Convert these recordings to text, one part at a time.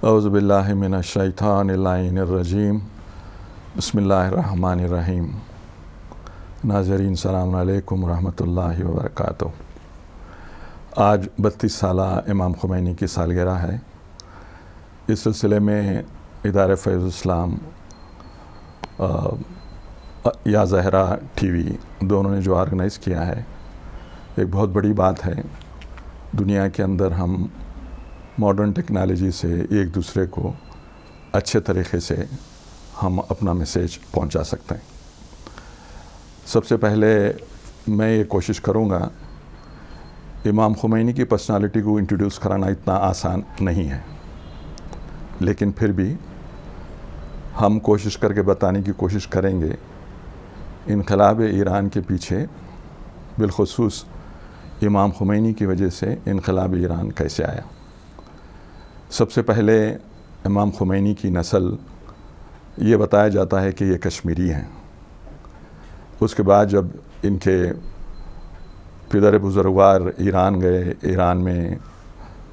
اعوذ باللہ من الشیطان اللعین الرجیم بسم اللہ الرحمن الرحیم۔ ناظرین السلام علیکم ورحمۃ اللہ وبرکاتہ۔ آج 32 سالہ امام خمینی کی سالگرہ ہے۔ اس سلسلے میں ادارہ فیض الاسلام یا زہرا ٹی وی دونوں نے جو آرگنائز کیا ہے، ایک بہت بڑی بات ہے۔ دنیا کے اندر ہم ماڈرن ٹیکنالوجی سے ایک دوسرے کو اچھے طریقے سے ہم اپنا میسیج پہنچا سکتے ہیں۔ سب سے پہلے میں یہ کوشش کروں گا، امام خمینی کی پرسنالٹی کو انٹروڈیوس کرانا اتنا آسان نہیں ہے، لیکن پھر بھی ہم کوشش کر کے بتانے کی کوشش کریں گے انقلاب ایران کے پیچھے بالخصوص امام خمینی کی وجہ سے انقلاب ایران کیسے آیا۔ سب سے پہلے امام خمینی کی نسل یہ بتایا جاتا ہے کہ یہ کشمیری ہیں۔ اس کے بعد جب ان کے پدر بزرگوار ایران گئے، ایران میں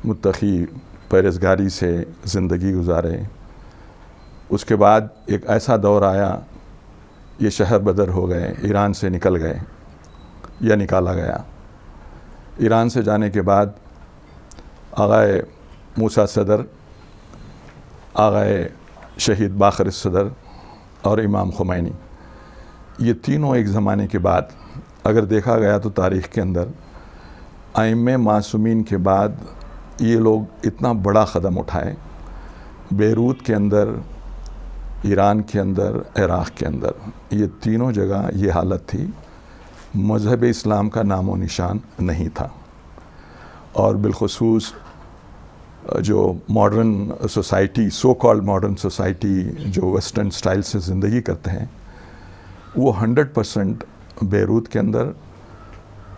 متقی پرہیزگاری سے زندگی گزارے، اس کے بعد ایک ایسا دور آیا، یہ شہر بدر ہو گئے، ایران سے نکل گئے یا نکالا گیا۔ ایران سے جانے کے بعد آغائے موسیٰ صدر، آغائے شہید باقر صدر اور امام خمینی، یہ تینوں ایک زمانے کے بعد اگر دیکھا گیا تو تاریخ کے اندر ائمہ معصومین کے بعد یہ لوگ اتنا بڑا قدم اٹھائے۔ بیروت کے اندر، ایران کے اندر، عراق کے اندر، یہ تینوں جگہ یہ حالت تھی، مذہب اسلام کا نام و نشان نہیں تھا۔ اور بالخصوص جو modern society, so called modern society جو ویسٹرن سٹائل سے زندگی کرتے ہیں، وہ 100% بیروت کے اندر،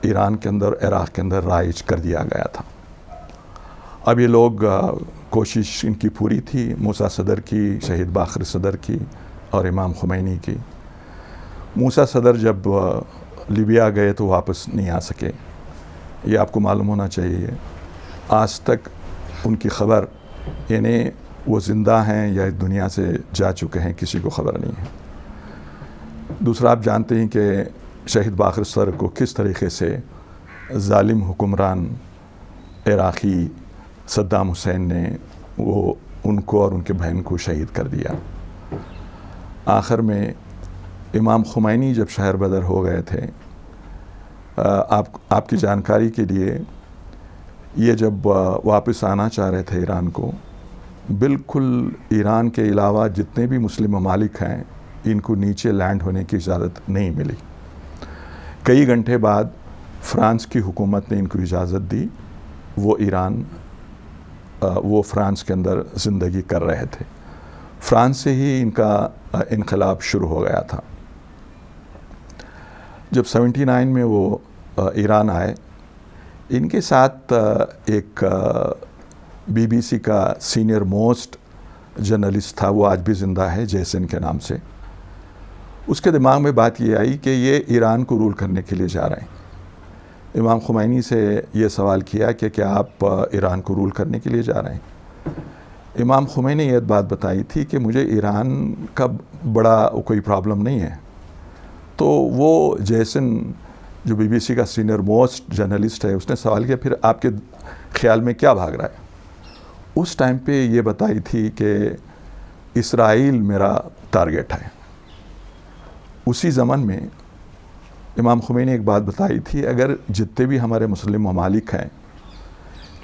ایران کے اندر، عراق کے اندر رائج کر دیا گیا تھا۔ اب یہ لوگ کوشش ان کی پوری تھی، موسیٰ صدر کی، شہید باقر صدر کی اور امام خمینی کی۔ موسیٰ صدر جب لیبیا گئے تو واپس نہیں آ سکے، یہ آپ کو معلوم ہونا چاہیے۔ آج تک ان کی خبر، یعنی وہ زندہ ہیں یا اس دنیا سے جا چکے ہیں، کسی کو خبر نہیں ہے۔ دوسرا، آپ جانتے ہیں کہ شہید باقر صدر کو کس طریقے سے ظالم حکمران عراقی صدام حسین نے وہ ان کو اور ان کے بہن کو شہید کر دیا۔ آخر میں امام خمینی جب شہر بدر ہو گئے تھے، آپ کی جانکاری کے لیے، یہ جب واپس آنا چاہ رہے تھے ایران کو، بالکل ایران کے علاوہ جتنے بھی مسلم ممالک ہیں ان کو نیچے لینڈ ہونے کی اجازت نہیں ملی۔ کئی گھنٹے بعد فرانس کی حکومت نے ان کو اجازت دی، وہ فرانس کے اندر زندگی کر رہے تھے۔ فرانس سے ہی ان کا انقلاب شروع ہو گیا تھا۔ جب 79 میں وہ ایران آئے، ان کے ساتھ ایک بی بی سی کا سینئر موسٹ جرنلسٹ تھا، وہ آج بھی زندہ ہے، جیسن کے نام سے۔ اس کے دماغ میں بات یہ آئی کہ یہ ایران کو رول کرنے کے لیے جا رہے ہیں۔ امام خمینی سے یہ سوال کیا کہ کیا آپ ایران کو رول کرنے کے لیے جا رہے ہیں؟ امام خمینی نے یہ بات بتائی تھی کہ مجھے ایران کا بڑا کوئی پرابلم نہیں ہے۔ تو وہ جیسن جو بی بی سی کا سینئر موسٹ جرنلسٹ ہے، اس نے سوال کیا، پھر آپ کے خیال میں کیا بھاگ رہا ہے؟ اس ٹائم پہ یہ بتائی تھی کہ اسرائیل میرا ٹارگیٹ ہے۔ اسی زمن میں امام خمینی نے ایک بات بتائی تھی، اگر جتنے بھی ہمارے مسلم ممالک ہیں،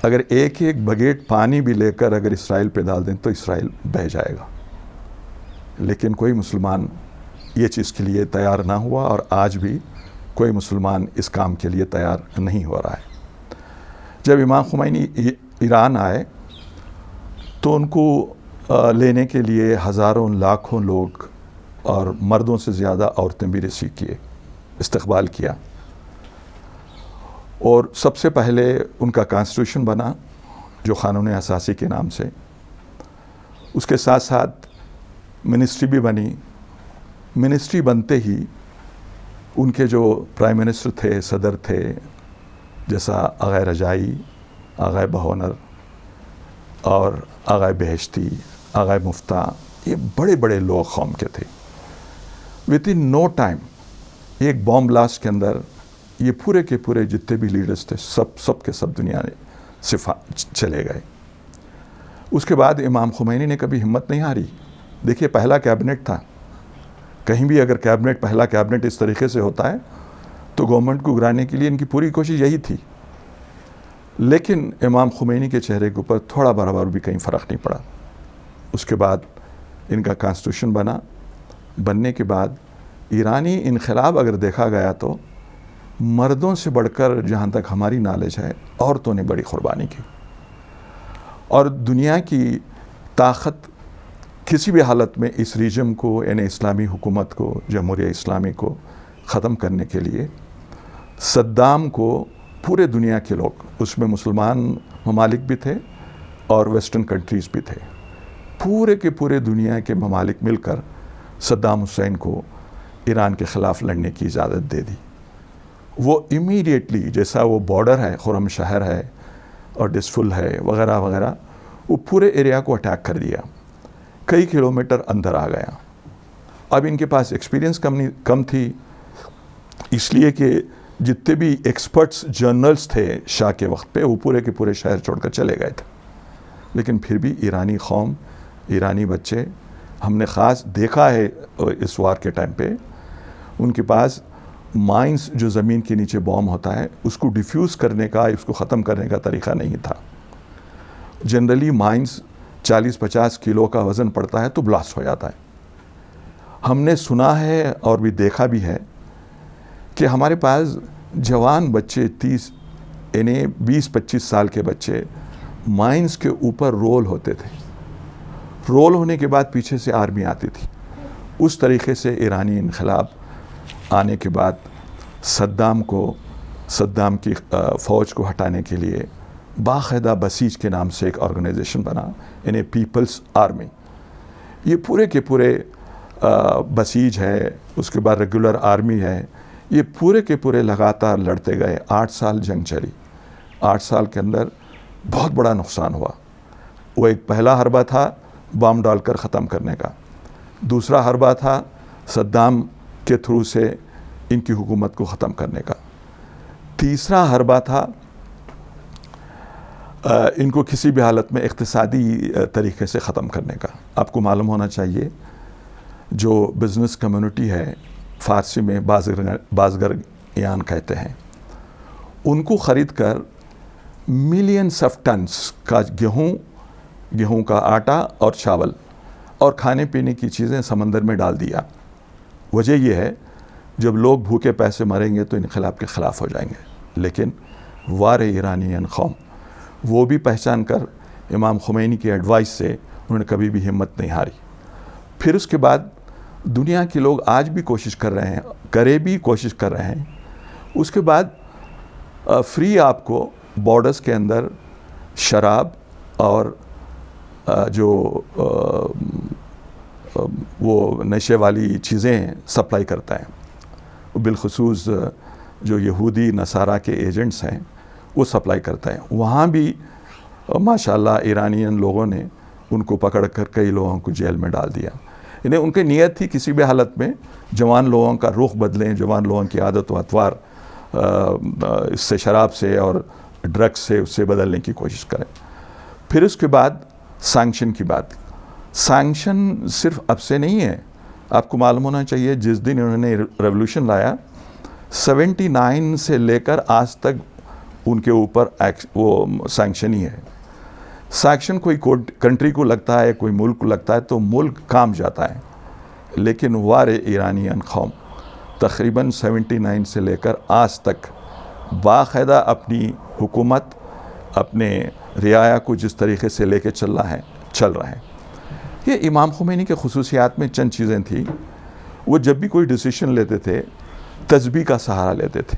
اگر ایک ایک بکیٹ پانی بھی لے کر اگر اسرائیل پہ ڈال دیں تو اسرائیل بہہ جائے گا۔ لیکن کوئی مسلمان یہ چیز کے لیے تیار نہ ہوا، اور آج بھی کوئی مسلمان اس کام کے لیے تیار نہیں ہو رہا ہے۔ جب امام خمینی ایران آئے تو ان کو لینے کے لیے ہزاروں لاکھوں لوگ اور مردوں سے زیادہ عورتیں بھی ریسیو کیے، استقبال کیا۔ اور سب سے پہلے ان کا کانسٹیٹیوشن بنا جو قانون اساسی کے نام سے، اس کے ساتھ ساتھ منسٹری بھی بنی۔ منسٹری بنتے ہی ان کے جو پرائم منسٹر تھے، صدر تھے، جیسا آغائے رجائی، آغائے بہونر، اور آغا بہشتی، آغا مفتہ، یہ بڑے بڑے لوگ قوم کے تھے. ود ان نو ٹائم ایک بام بلاسٹ کے اندر یہ پورے کے پورے جتنے بھی لیڈرز تھے سب کے سب دنیا سے چلے گئے. اس کے بعد امام خمینی نے کبھی ہمت نہیں ہاری. دیکھیے پہلا کیبنٹ تھا، کہیں بھی اگر پہلا کیبنٹ اس طریقے سے ہوتا ہے تو گورنمنٹ کو گرانے کے لیے ان کی پوری کوشش یہی تھی. لیکن امام خمینی کے چہرے کے اوپر تھوڑا برابر بھی کہیں فرق نہیں پڑا. اس کے بعد ان کا کانسٹیٹیوشن بننے کے بعد ایرانی انقلاب اگر دیکھا گیا تو مردوں سے بڑھ کر جہاں تک ہماری نالج ہے عورتوں نے بڑی قربانی کی. اور دنیا کی طاقت کسی بھی حالت میں اس ریجم کو، یعنی اسلامی حکومت کو، جمہوریہ اسلامی کو ختم کرنے کے لیے صدام کو پورے دنیا کے لوگ، اس میں مسلمان ممالک بھی تھے اور ویسٹرن کنٹریز بھی تھے، پورے کے پورے دنیا کے ممالک مل کر صدام حسین کو ایران کے خلاف لڑنے کی اجازت دے دی. وہ امیڈیٹلی، جیسا وہ بارڈر ہے، خرم شہر ہے اور ڈسفل ہے وغیرہ وغیرہ، وہ پورے ایریا کو اٹیک کر دیا، کئی کلومیٹر اندر آ گیا. اب ان کے پاس ایکسپیرینس کم تھی، اس لیے کہ جتنے بھی ایکسپرٹس جرنلز تھے شاہ کے وقت پہ وہ پورے کے پورے شہر چھوڑ کر چلے گئے تھے. لیکن پھر بھی ایرانی قوم، ایرانی بچے، ہم نے خاص دیکھا ہے اس وار کے ٹائم پہ ان کے پاس مائنز، جو زمین کے نیچے بام ہوتا ہے، اس کو ڈیفیوز کرنے کا، اس کو ختم کرنے کا طریقہ نہیں تھا. جنرلی مائنز 40-50 کلو کا وزن پڑتا ہے تو بلاسٹ ہو جاتا ہے. ہم نے سنا ہے اور بھی دیکھا بھی ہے کہ ہمارے پاس جوان بچے 20-25 سال کے بچے مائنز کے اوپر رول ہوتے تھے. رول ہونے کے بعد پیچھے سے آرمی آتی تھی. اس طریقے سے ایرانی انقلاب آنے کے بعد صدام کی فوج کو ہٹانے کے لیے باقاعدہ بسیج کے نام سے ایک آرگنائزیشن بنا، یعنی پیپلز آرمی. یہ پورے کے پورے بسیج ہے، اس کے بعد ریگولر آرمی ہے، یہ پورے کے پورے لگاتار لڑتے گئے. 8 سال جنگ چلی. 8 سال کے اندر بہت بڑا نقصان ہوا. وہ ایک پہلا حربہ تھا بام ڈال کر ختم کرنے کا، دوسرا حربہ تھا صدام کے تھرو سے ان کی حکومت کو ختم کرنے کا، تیسرا حربہ تھا ان کو کسی بھی حالت میں اقتصادی طریقے سے ختم کرنے کا. آپ کو معلوم ہونا چاہیے جو بزنس کمیونٹی ہے، فارسی میں بازرگان کہتے ہیں، ان کو خرید کر ملینز آف ٹنز کا گیہوں کا آٹا اور چاول اور کھانے پینے کی چیزیں سمندر میں ڈال دیا. وجہ یہ ہے جب لوگ بھوکے پیسے مریں گے تو انقلاب کے خلاف ہو جائیں گے. لیکن وار ایرانین قوم وہ بھی پہچان کر امام خمینی کی ایڈوائس سے انہوں نے کبھی بھی ہمت نہیں ہاری. پھر اس کے بعد دنیا کے لوگ آج بھی کوشش کر رہے ہیں، کوشش کر رہے ہیں. اس کے بعد فری آپ کو بارڈرز کے اندر شراب اور جو وہ نشے والی چیزیں سپلائی کرتا ہے، بالخصوص جو یہودی نصارہ کے ایجنٹس ہیں وہ سپلائی کرتا ہے. وہاں بھی ماشاءاللہ ایرانین لوگوں نے ان کو پکڑ کر کئی لوگوں کو جیل میں ڈال دیا. انہیں ان کی نیت تھی کسی بھی حالت میں جوان لوگوں کا رخ بدلیں، جوان لوگوں کی عادت و اطوار اس سے شراب سے اور ڈرگس سے اس سے بدلنے کی کوشش کریں. پھر اس کے بعد سینکشن کی بات. سینکشن صرف اب سے نہیں ہے، آپ کو معلوم ہونا چاہیے جس دن انہوں نے ریولوشن لایا 79 سے لے کر آج تک ان کے اوپر وہ سینکشن ہی ہے. سینکشن کوئی کنٹری کو لگتا ہے، کوئی ملک کو لگتا ہے تو ملک کام جاتا ہے. لیکن وار ایرانین قوم تقریباً 79 سے لے کر آج تک باقاعدہ اپنی حکومت، اپنے رعایا کو جس طریقے سے لے کے چل رہے ہیں. یہ امام خمینی کے خصوصیات میں چند چیزیں تھیں. وہ جب بھی کوئی ڈیسیشن لیتے تھے تسبیح کا سہارا لیتے تھے.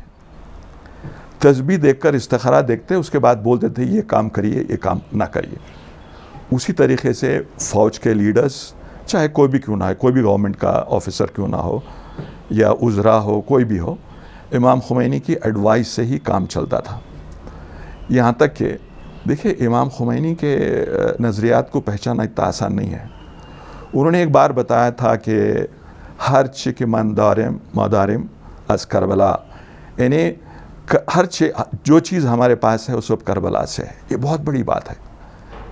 تسبیح دیکھ کر استخارہ دیکھتے، اس کے بعد بولتے تھے یہ کام کریے، یہ کام نہ کریے. اسی طریقے سے فوج کے لیڈرز، چاہے کوئی بھی کیوں نہ ہے، کوئی بھی گورنمنٹ کا آفیسر کیوں نہ ہو یا وزراء ہو، کوئی بھی ہو، امام خمینی کی ایڈوائس سے ہی کام چلتا تھا. یہاں تک کہ دیکھیے امام خمینی کے نظریات کو پہچاننا اتنا آسان نہیں ہے. انہوں نے ایک بار بتایا تھا کہ ہر چیز کے مدارم از کربلا، یعنی ہر جو چیز ہمارے پاس ہے وہ سب کربلا سے ہے. یہ بہت بڑی بات ہے.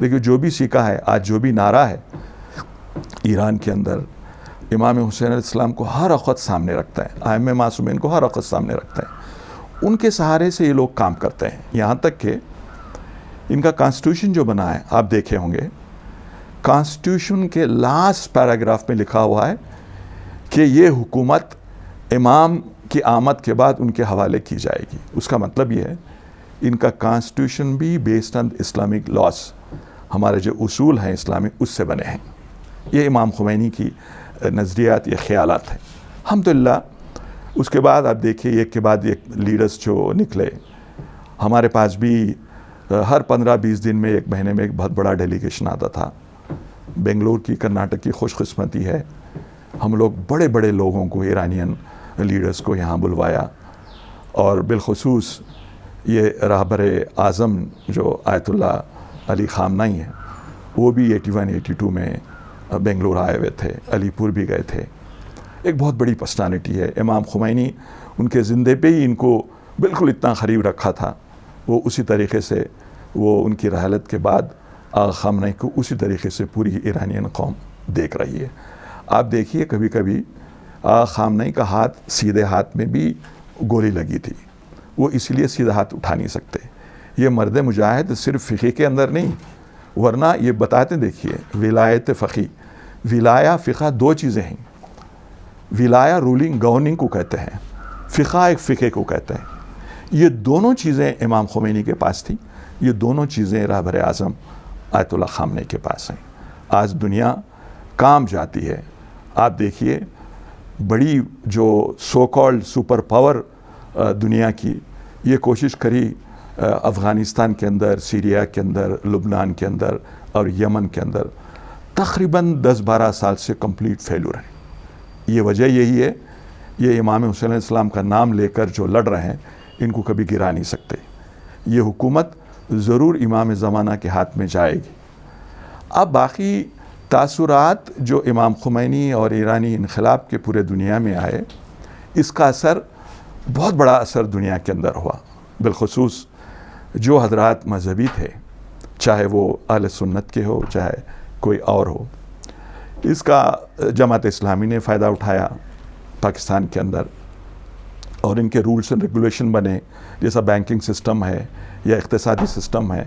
دیکھیے جو بھی سیکھا ہے آج، جو بھی نعرہ ہے ایران کے اندر، امام حسین علیہ السلام کو ہر وقت سامنے رکھتا ہے، ائمہ معصومین کو ہر وقت سامنے رکھتا ہے. ان کے سہارے سے یہ لوگ کام کرتے ہیں. یہاں تک کہ ان کا کانسٹیٹیوشن جو بنا ہے، آپ دیکھے ہوں گے، کانسٹیٹیوشن کے لاسٹ پیراگراف میں لکھا ہوا ہے کہ یہ حکومت امام کی آمد کے بعد ان کے حوالے کی جائے گی. اس کا مطلب یہ ہے ان کا کانسٹیٹیوشن بھی بیسڈ آن اسلامک لاس، ہمارے جو اصول ہیں اسلامک، اس سے بنے ہیں. یہ امام خمینی کی نظریات، یہ خیالات ہیں. الحمدللہ اس کے بعد آپ دیکھیے ایک کے بعد ایک لیڈرز جو نکلے. ہمارے پاس بھی ہر 15-20 دن میں، ایک مہینے میں ایک بہت بڑا ڈیلیگیشن آتا تھا. بنگلور کی، کرناٹک کی خوش قسمتی ہے، ہم لوگ بڑے بڑے لوگوں کو، ایرانین لیڈرز کو یہاں بلوایا. اور بالخصوص یہ رہبر اعظم جو آیت اللہ علی خامنائی ہیں، وہ بھی 81-82 میں بنگلور آئے ہوئے تھے، علی پور بھی گئے تھے. ایک بہت بڑی پرسنالٹی ہے. امام خمینی ان کے زندے پہ ہی ان کو بالکل اتنا قریب رکھا تھا. وہ اسی طریقے سے، وہ ان کی رحلت کے بعد آغا خامنائی کو اسی طریقے سے پوری ایرانین قوم دیکھ رہی ہے. آپ دیکھیے کبھی کبھی آغا خامنائی کا ہاتھ، سیدھے ہاتھ میں بھی گولی لگی تھی. وہ اس لیے سیدھا ہاتھ اٹھا نہیں سکتے. یہ مرد مجاہد صرف فقہ کے اندر نہیں، ورنہ یہ بتاتے دیکھیے ولایت فقی، ولایا فقہ دو چیزیں ہیں. ولایا رولنگ گورننگ کو کہتے ہیں، فقہ ایک فقہ کو کہتے ہیں. یہ دونوں چیزیں امام خمینی کے پاس تھی. یہ دونوں چیزیں رہبر اعظم آیت اللہ خامنئی کے پاس ہیں. آج دنیا کام جاتی ہے. آپ دیکھیے بڑی جو سو کالڈ سپر پاور دنیا کی، یہ کوشش کری افغانستان کے اندر، سیریا کے اندر، لبنان کے اندر اور یمن کے اندر، تقریباً 10-12 سال سے کمپلیٹ فیلور ہے. یہ وجہ یہی ہے، یہ امام حسین علیہ السلام کا نام لے کر جو لڑ رہے ہیں ان کو کبھی گرا نہیں سکتے. یہ حکومت ضرور امام زمانہ کے ہاتھ میں جائے گی. اب باقی تاثرات جو امام خمینی اور ایرانی انقلاب کے پورے دنیا میں آئے، اس کا اثر، بہت بڑا اثر دنیا کے اندر ہوا. بالخصوص جو حضرات مذہبی تھے، چاہے وہ اہل سنت کے ہو چاہے کوئی اور ہو، اس کا جماعت اسلامی نے فائدہ اٹھایا پاکستان کے اندر. اور ان کے رولز اینڈ ریگولیشن بنے، جیسا بینکنگ سسٹم ہے یا اقتصادی سسٹم ہے،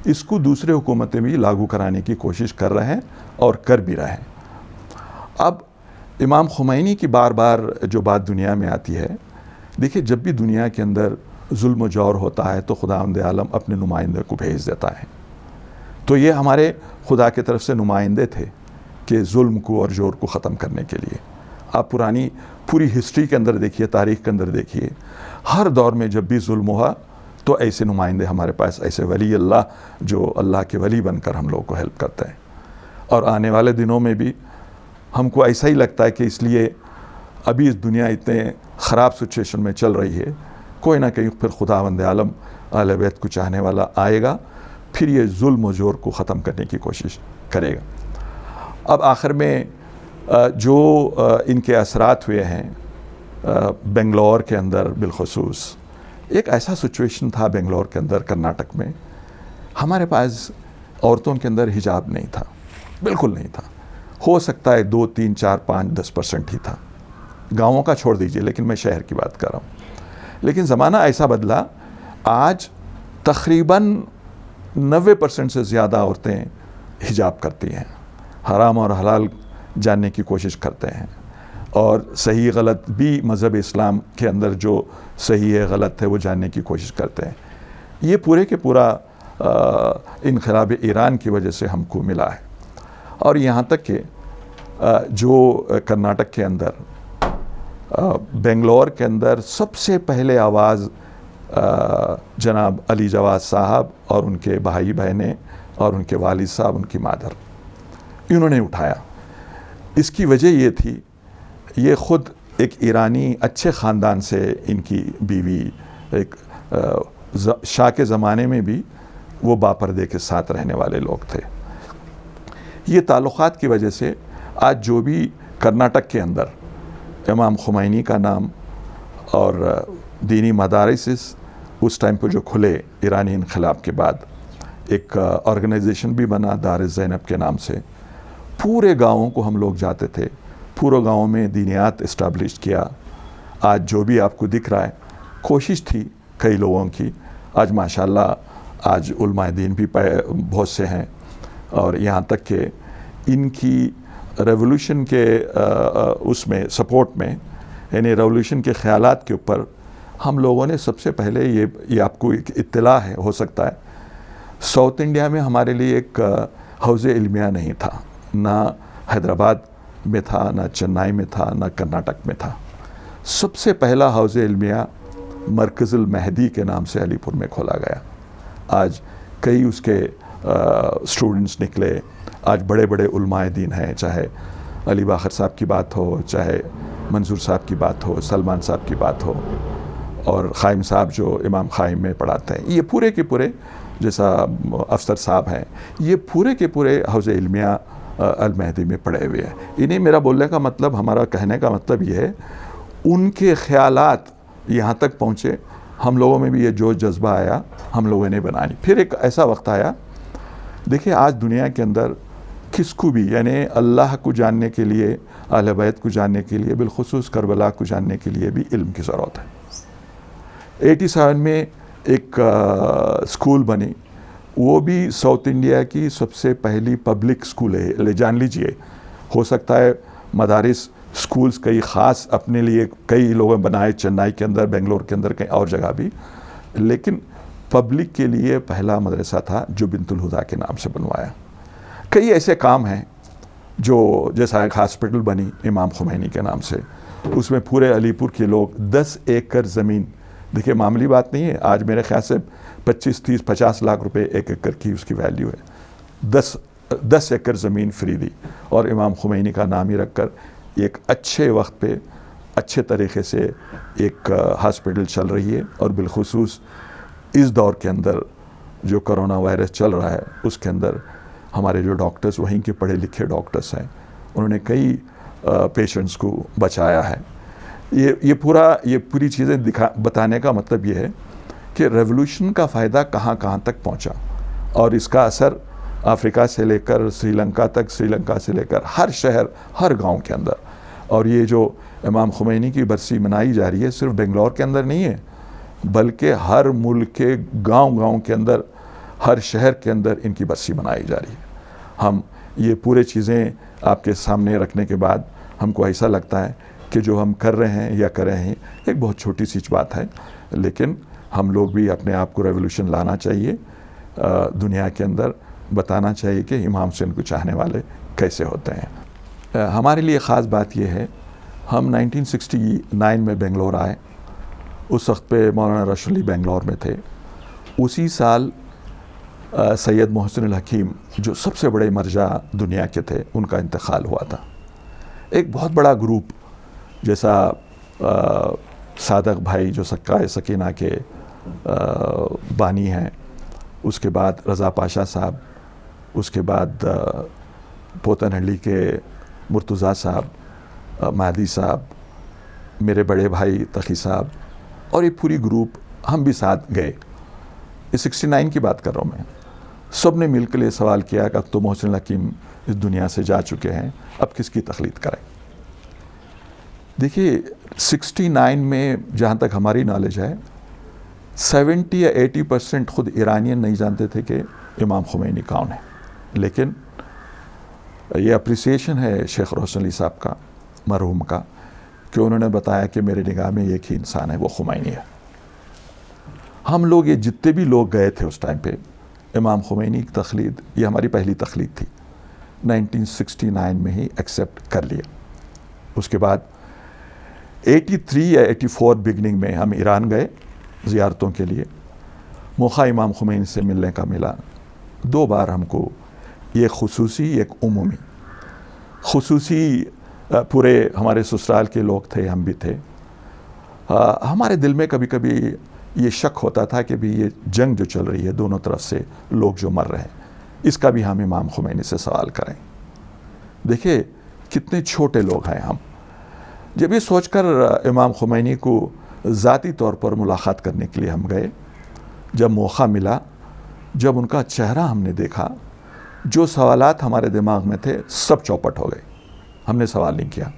اس کو دوسرے حکومتیں بھی لاگو کرانے کی کوشش کر رہے ہیں اور کر بھی رہے ہیں. اب امام خمینی کی بار بار جو بات دنیا میں آتی ہے، دیکھیے جب بھی دنیا کے اندر ظلم و جور ہوتا ہے تو خداوند عالم اپنے نمائندے کو بھیج دیتا ہے. تو یہ ہمارے خدا کی طرف سے نمائندے تھے کہ ظلم کو اور جور کو ختم کرنے کے لیے. آپ پوری ہسٹری کے اندر دیکھیے، تاریخ کے اندر دیکھیے، ہر دور میں جب بھی ظلم ہوا تو ایسے نمائندے ہمارے پاس، ایسے ولی اللہ جو اللہ کے ولی بن کر ہم لوگوں کو ہیلپ کرتے ہیں. اور آنے والے دنوں میں بھی ہم کو ایسا ہی لگتا ہے کہ اس لیے ابھی اس دنیا اتنے خراب سچویشن میں چل رہی ہے، کوئی نہ کہیں پھر خداوند عالم اہل بیت کو چاہنے والا آئے گا، پھر یہ ظلم و جور کو ختم کرنے کی کوشش کرے گا. اب آخر میں جو ان کے اثرات ہوئے ہیں بنگلور کے اندر، بالخصوص ایک ایسا سچویشن تھا بنگلور کے اندر، کرناٹک میں، ہمارے پاس عورتوں کے اندر حجاب نہیں تھا، بالکل نہیں تھا. ہو سکتا ہے 2, 3, 4, 5, 10% ہی تھا. گاؤں کا چھوڑ دیجئے، لیکن میں شہر کی بات کر رہا ہوں. لیکن زمانہ ایسا بدلا، آج تقریباً 90% سے زیادہ عورتیں حجاب کرتی ہیں، حرام اور حلال جاننے کی کوشش کرتے ہیں، اور صحیح غلط بھی مذہب اسلام کے اندر جو صحیح ہے غلط ہے وہ جاننے کی کوشش کرتے ہیں. یہ پورے کے پورا انقلاب ایران کی وجہ سے ہم کو ملا ہے. اور یہاں تک کہ جو کرناٹک کے اندر، بنگلور کے اندر سب سے پہلے آواز جناب علی جواز صاحب اور ان کے بھائی بہنیں اور ان کے والد صاحب، ان کی مادر، انہوں نے اٹھایا. اس کی وجہ یہ تھی، یہ خود ایک ایرانی اچھے خاندان سے ان کی بیوی، ایک شاہ کے زمانے میں بھی وہ باپردے کے ساتھ رہنے والے لوگ تھے. یہ تعلقات کی وجہ سے آج جو بھی کرناٹک کے اندر امام خمینی کا نام اور دینی مدارس اس ٹائم پہ جو کھلے ایرانی انقلاب کے بعد، ایک آرگنائزیشن بھی بنا دار زینب کے نام سے. پورے گاؤں کو ہم لوگ جاتے تھے، پورے گاؤں میں دینیات اسٹیبلش کیا. آج جو بھی آپ کو دکھ رہا ہے کوشش تھی کئی لوگوں کی. آج ماشاءاللہ آج علماء دین بھی بہت سے ہیں، اور یہاں تک کہ ان کی ریولوشن کے اس میں سپورٹ میں، یعنی ریولوشن کے خیالات کے اوپر ہم لوگوں نے سب سے پہلے یہ آپ کو ایک اطلاع ہے، ہو سکتا ہے ساؤتھ انڈیا میں ہمارے لیے ایک حوض علمیہ نہیں تھا، نہ حیدرآباد میں تھا، نہ چنئی میں تھا، نہ کرناٹک میں تھا. سب سے پہلا حوض علمیہ مرکز المہدی کے نام سے علی پور میں کھولا گیا. آج کئی اس کے اسٹوڈنٹس نکلے. آج بڑے بڑے علماء دین ہیں، چاہے علی باقر صاحب کی بات ہو، چاہے منظور صاحب کی بات ہو، سلمان صاحب کی بات ہو، اور قائم صاحب جو امام قائم میں پڑھاتے ہیں. یہ پورے کے پورے، جیسا افسر صاحب ہیں، یہ پورے کے پورے حوض علمیہ المہدی میں پڑھے ہوئے ہیں. انہیں میرا بولنے کا مطلب، ہمارا کہنے کا مطلب یہ ہے، ان کے خیالات یہاں تک پہنچے، ہم لوگوں میں بھی یہ جوش جذبہ آیا، ہم لوگوں نے بنانی. پھر ایک ایسا وقت آیا، دیکھیں آج دنیا کے اندر کس کو بھی، یعنی اللہ کو جاننے کے لیے، اہل بیت کو جاننے کے لیے، بالخصوص کربلا کو جاننے کے لیے بھی علم کی ضرورت ہے. 87 میں ایک اسکول بنی، وہ بھی ساؤتھ انڈیا کی سب سے پہلی پبلک اسکول ہے. جان لیجئے، ہو سکتا ہے مدارس اسکولز کئی خاص اپنے لیے کئی لوگوں بنائے، چنئی کے اندر، بنگلور کے اندر، کہیں اور جگہ بھی، لیکن پبلک کے لیے پہلا مدرسہ تھا جو بنت الہدا کے نام سے بنوایا. کئی ایسے کام ہیں جو، جیسا ایک ہاسپٹل بنی امام خمینی کے نام سے، اس میں پورے علی پور کے لوگ 10 ایکڑ زمین، دیکھیں معمولی بات نہیں ہے، آج میرے خیال سے 25 30 50 لاکھ روپے ایک ایکڑ کی اس کی ویلیو ہے. 10 ایکڑ زمین فری دی، اور امام خمینی کا نام ہی رکھ کر ایک اچھے وقت پہ اچھے طریقے سے ایک ہاسپٹل چل رہی ہے. اور بالخصوص اس دور کے اندر جو کرونا وائرس چل رہا ہے، اس کے اندر ہمارے جو ڈاکٹرز، وہیں کے پڑھے لکھے ڈاکٹرز ہیں، انہوں نے کئی پیشنٹس کو بچایا ہے. یہ پوری چیزیں بتانے کا مطلب یہ ہے کہ ریولوشن کا فائدہ کہاں کہاں تک پہنچا، اور اس کا اثر افریقہ سے لے کر سری لنکا تک، سری لنکا سے لے کر ہر شہر، ہر گاؤں کے اندر. اور یہ جو امام خمینی کی برسی منائی جا رہی ہے، صرف بنگلور کے اندر نہیں ہے، بلکہ ہر ملک کے گاؤں کے اندر، ہر شہر کے اندر ان کی برسی منائی جا رہی ہے. ہم یہ پورے چیزیں آپ کے سامنے رکھنے کے بعد ہم کو ایسا لگتا ہے کہ جو ہم کر رہے ہیں یا کر رہے ہیں ایک بہت چھوٹی سی بات ہے، لیکن ہم لوگ بھی اپنے آپ کو ریولوشن لانا چاہیے. دنیا کے اندر بتانا چاہیے کہ امام حسین کو چاہنے والے کیسے ہوتے ہیں. ہمارے لیے خاص بات یہ ہے، ہم 1969 میں بنگلور آئے. اس وقت پہ مولانا راشد علی بنگلور میں تھے. اسی سال سید محسن الحکیم جو سب سے بڑے مرجع دنیا کے تھے، ان کا انتقال ہوا تھا. ایک بہت بڑا گروپ، جیسا صادق بھائی جو سکہ سکینہ کے بانی ہیں، اس کے بعد رضا پاشا صاحب، اس کے بعد پوتن ہڈی کے مرتضیٰ صاحب، مہدی صاحب، میرے بڑے بھائی تقی صاحب، اور یہ پوری گروپ ہم بھی ساتھ گئے. یہ 69 کی بات کر رہا ہوں میں. سب نے مل کے لیے سوال کیا کہ اب تو محسن الحکیم اس دنیا سے جا چکے ہیں، اب کس کی تخلیق کریں. دیکھیے 69 میں جہاں تک ہماری نالج ہے، 70 یا 80% خود ایرانین نہیں جانتے تھے کہ امام خمینی کون ہے. لیکن یہ اپریسیشن ہے شیخ روشن علی صاحب کا، مرحوم کا، کہ انہوں نے بتایا کہ میرے نگاہ میں ایک ہی انسان ہے، وہ خمینی ہے. ہم لوگ یہ جتنے بھی لوگ گئے تھے اس ٹائم پہ، امام خمینی کی تقلید، یہ ہماری پہلی تقلید تھی. 1969 میں ہی ایکسیپٹ کر لیا. اس کے بعد 83 یا 84 بگننگ میں ہم ایران گئے زیارتوں کے لیے. موقع امام خمینی سے ملنے کا ملا. 2 بار ہم کو، ایک خصوصی ایک عمومی. خصوصی پورے ہمارے سسرال کے لوگ تھے، ہم بھی تھے. ہمارے دل میں کبھی کبھی یہ شک ہوتا تھا کہ بھی یہ جنگ جو چل رہی ہے دونوں طرف سے لوگ جو مر رہے ہیں، اس کا بھی ہم امام خمینی سے سوال کریں۔ دیکھیں کتنے چھوٹے لوگ ہیں ہم۔ جب یہ سوچ کر امام خمینی کو ذاتی طور پر ملاقات کرنے کے لیے ہم گئے، جب موقع ملا، جب ان کا چہرہ ہم نے دیکھا، جو سوالات ہمارے دماغ میں تھے سب چوپٹ ہو گئے، ہم نے سوال نہیں کیا۔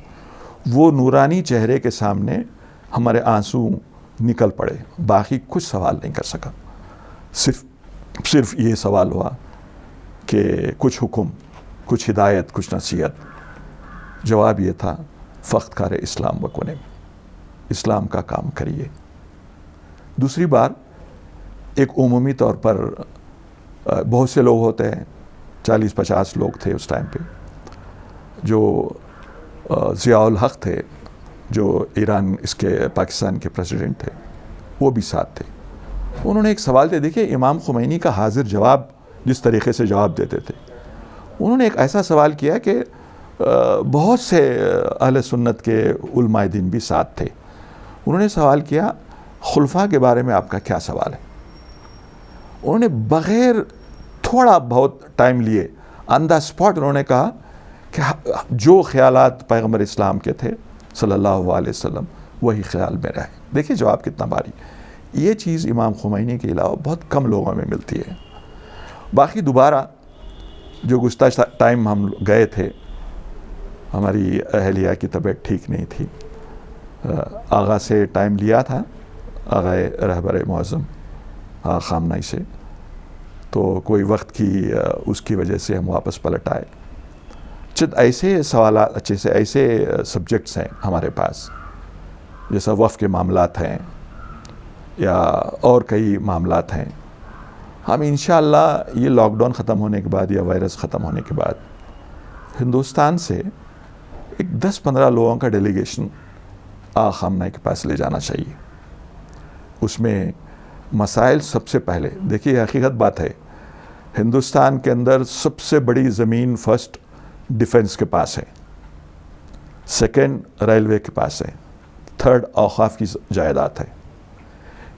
وہ نورانی چہرے کے سامنے ہمارے آنسو نکل پڑے، باقی کچھ سوال نہیں کر سکا۔ صرف یہ سوال ہوا کہ کچھ حکم، کچھ ہدایت، کچھ نصیحت۔ جواب یہ تھا، فخت کار اسلام بکنے، اسلام کا کام کریے۔ دوسری بار ایک عمومی طور پر بہت سے لوگ ہوتے ہیں، 40-50 لوگ تھے اس ٹائم پہ، جو ضیاء الحق تھے، جو ایران اس کے پاکستان کے پریزیڈنٹ تھے، وہ بھی ساتھ تھے۔ انہوں نے ایک سوال دے، دیکھیں امام خمینی کا حاضر جواب جس طریقے سے جواب دیتے تھے، انہوں نے ایک ایسا سوال کیا کہ بہت سے اہل سنت کے علماء دین بھی ساتھ تھے۔ انہوں نے سوال کیا، خلفاء کے بارے میں آپ کا کیا سوال ہے؟ انہوں نے بغیر تھوڑا بہت ٹائم لیے آن دا اسپاٹ انہوں نے کہا کہ جو خیالات پیغمبر اسلام کے تھے صلی اللہ علیہ وسلم وہی خیال میں رہے۔ دیکھیے جواب کتنا بھاری۔ یہ چیز امام خمینی کے علاوہ بہت کم لوگوں میں ملتی ہے۔ باقی دوبارہ جو گزشتہ ٹائم ہم گئے تھے، ہماری اہلیہ کی طبیعت ٹھیک نہیں تھی، آغا سے ٹائم لیا تھا، آغا رہبر معظم خامنہئی سے، تو کوئی وقت کی اس کی وجہ سے ہم واپس پلٹ آئے۔ چند ایسے سوالات، ایسے سبجیکٹس ہیں ہمارے پاس، جیسا وقف کے معاملات ہیں یا اور کئی معاملات ہیں۔ ہم انشاءاللہ یہ لاک ڈاؤن ختم ہونے کے بعد یا وائرس ختم ہونے کے بعد ہندوستان سے ایک 10-15 لوگوں کا ڈیلیگیشن خامنہئی کے پاس لے جانا چاہیے۔ اس میں مسائل سب سے پہلے، دیکھیے حقیقت بات ہے، ہندوستان کے اندر سب سے بڑی زمین فرسٹ ڈیفنس کے پاس ہے، سیکنڈ ریلوے کے پاس ہے، تھرڈ اوقاف کی جائیداد ہے۔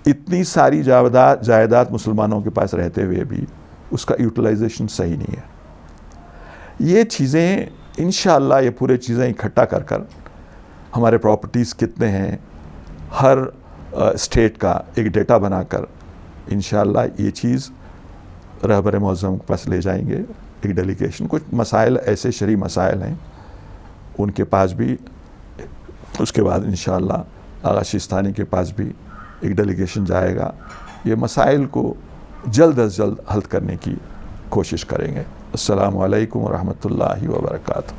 اتنی ساری جائیداد مسلمانوں کے پاس رہتے ہوئے بھی اس کا یوٹیلائزیشن صحیح نہیں ہے۔ یہ چیزیں انشاءاللہ، یہ پورے چیزیں اکٹھا کر ہمارے پراپرٹیز کتنے ہیں، ہر اسٹیٹ کا ایک ڈیٹا بنا کر انشاءاللہ یہ چیز رہبر معظم کے پاس لے جائیں گے، ایک ڈیلیگیشن۔ کچھ مسائل ایسے شرعی مسائل ہیں ان کے پاس بھی، اس کے بعد انشاءاللہ آغا شیستانی کے پاس بھی ایک ڈیلیگیشن جائے گا۔ یہ مسائل کو جلد از جلد حل کرنے کی کوشش کریں گے۔ السلام علیکم ورحمۃ اللہ وبرکاتہ۔